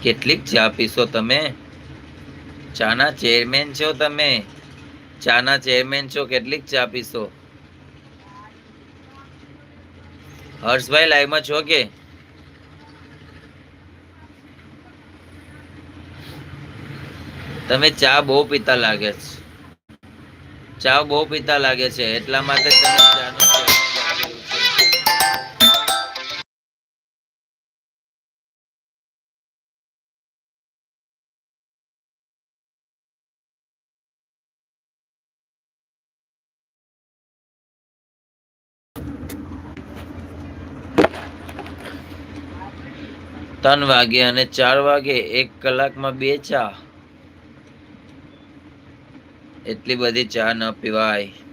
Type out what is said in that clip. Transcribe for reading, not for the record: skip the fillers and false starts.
કેટલીક ચા પીશો તમે? ચાના ચેરમેન છો તમે? ચાના ચેરમેન છો, કેટલીક ચા પીશો? હર્ષભાઈ લાઈવમાં છો કે? તમે ચા બહુ પીતા લાગે છે. ચા બહુ પીતા લાગે છે, એટલા માટે તમે ચાનું ચેનલ રાખેલું છે. ત્રણ વાગે અને 4 વાગે, 1 કલાકમાં 2 ચા. એટલી બધી ચા ન પીવાય.